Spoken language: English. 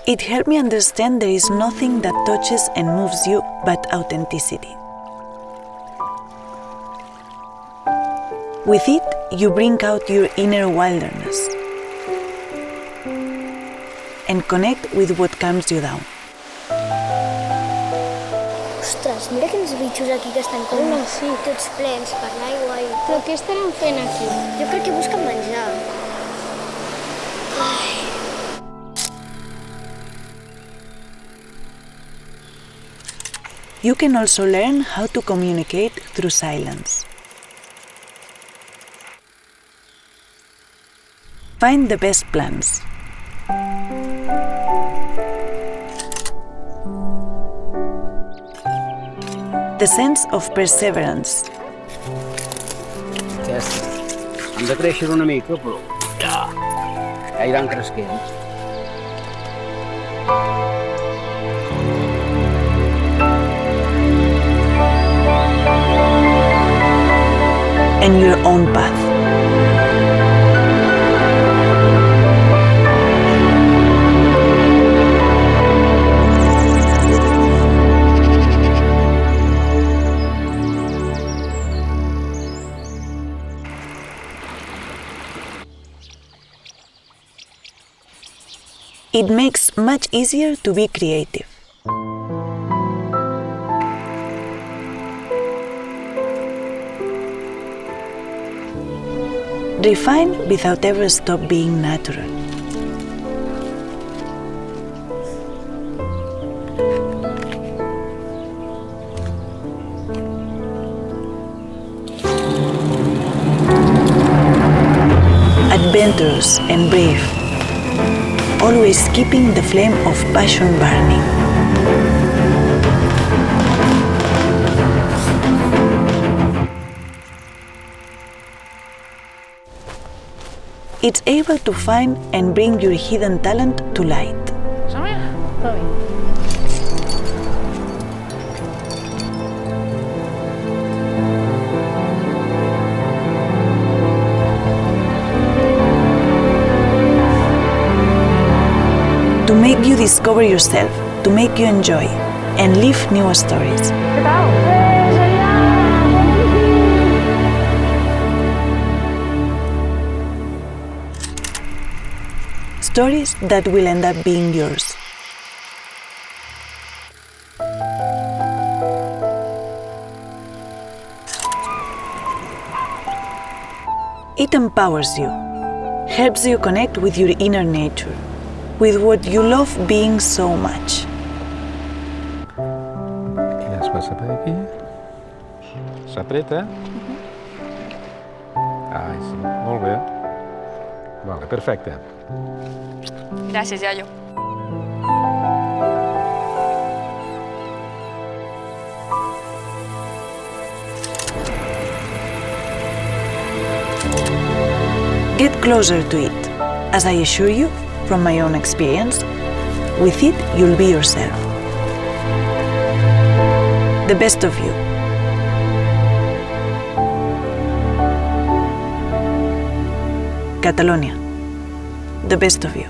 It helped me understand there is nothing that touches and moves you but authenticity. With it, you bring out your inner wilderness and connect with what calms you down. Ostres, mira quins bitxos aquí que estan com tots plens per l'aigua i... Però què estaran fent aquí? Jo crec que busquen menjar. You can also learn how to communicate through silence. Find the best plans. The sense of perseverance. Han de créixer una mica, però ja iran cresquent. And your own path. It makes much easier to be creative. Refine without ever stop being natural. Adventurous and brave, always keeping the flame of passion burning. It's able to find and bring your hidden talent to light. To make you discover yourself, to make you enjoy, and live new stories. Stories that will end up being yours. It empowers you, helps you connect with your inner nature, with what you love being so much. Aquí es passa per aquí. S'apreta. Ai, sí, molt bé. Vale, perfecte. Gràcies, iaio. Get closer to it, as I assure you, from my own experience, with it you'll be yourself. The best of you. Catalonia. The best of you.